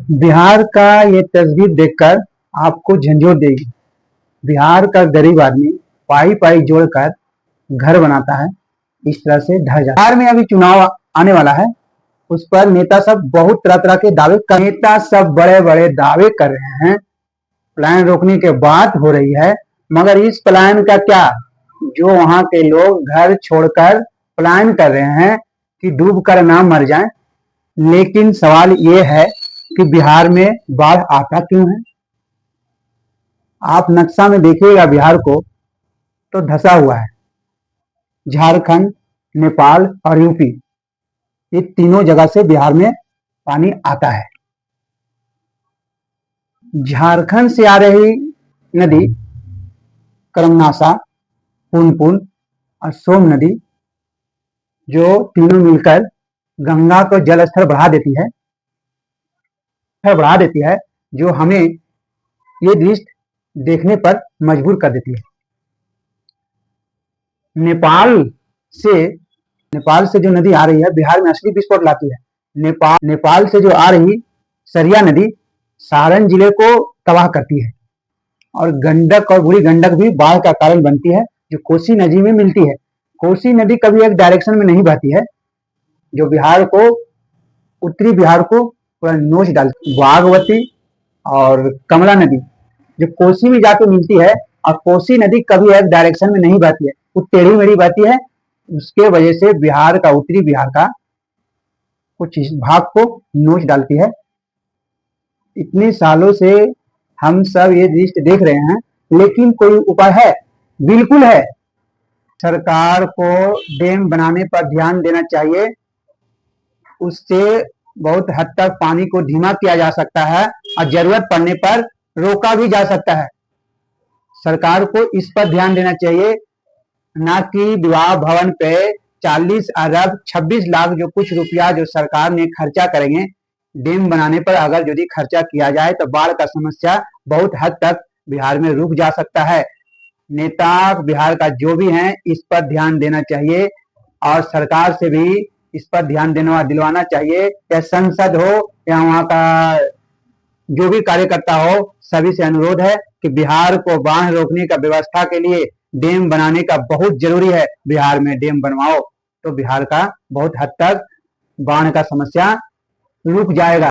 बिहार का ये तस्वीर देखकर आपको झंझोर देगी। बिहार का गरीब आदमी पाई पाई जोड़कर घर बनाता है, इस तरह से ढह जाता है। बिहार में अभी चुनाव आने वाला है, उस पर नेता सब बहुत तरह तरह के दावे कर नेता सब बड़े बड़े दावे कर रहे हैं। पलायन रोकने की बात हो रही है, मगर इस पलायन का क्या, जो वहां के लोग घर छोड़कर पलायन कर रहे हैं कि डूब कर ना मर जाएं। लेकिन सवाल ये है कि बिहार में बाढ़ आता क्यों है। आप नक्शा में देखिएगा बिहार को, तो धंसा हुआ है। झारखंड, नेपाल और यूपी, ये तीनों जगह से बिहार में पानी आता है। झारखंड से आ रही नदी कर्मनाशा, पुनपुन और सोम नदी, जो तीनों मिलकर गंगा को जल स्तर बढ़ा देती है, जो हमें ये दृश्य देखने पर मजबूर कर देती है। नेपाल से जो नदी आ रही है, बिहार में असली विस्फोट लाती है। नेपाल से जो आ रही सरिया नदी सारण जिले को तबाह करती है, और गंडक और बूढ़ी गंडक भी बाढ़ का कारण बनती है, जो कोसी नदी में मिलती है। कोसी नदी कभी एक डायरेक्शन में नहीं बहती है, जो उत्तरी बिहार को पूरा नोच डालती है। बागमती और कमला नदी जो कोसी में जाके मिलती है, और कोसी नदी कभी एक डायरेक्शन में नहीं बहती है, वो टेढ़ी मेढ़ी बहती है। उसके वजह से बिहार का, उत्तरी बिहार का कुछ भाग को नोच डालती है। इतने सालों से हम सब ये दृश्य देख रहे हैं, लेकिन कोई उपाय है? बिल्कुल है। सरकार को डैम बनाने पर ध्यान देना चाहिए। उससे बहुत हद तक पानी को धीमा किया जा सकता है, और जरूरत पड़ने पर रोका भी जा सकता है। सरकार को इस पर ध्यान देना चाहिए, ना कि विवाह भवन पे 40 अरब 26 लाख जो कुछ रुपया जो सरकार ने खर्चा करेंगे डैम बनाने पर, अगर यदि खर्चा किया जाए तो बाढ़ का समस्या बहुत हद तक बिहार में रुक जा सकता है। नेता बिहार का जो भी हैं, इस पर ध्यान देना चाहिए, और सरकार से भी इस पर ध्यान दिलवाना चाहिए। या संसद हो या वहाँ का जो भी कार्यकर्ता हो, सभी से अनुरोध है कि बिहार को बाढ़ रोकने का व्यवस्था के लिए डैम बनाने का बहुत जरूरी है। बिहार में डैम बनवाओ तो बिहार का बहुत हद तक बाढ़ का समस्या रुक जाएगा।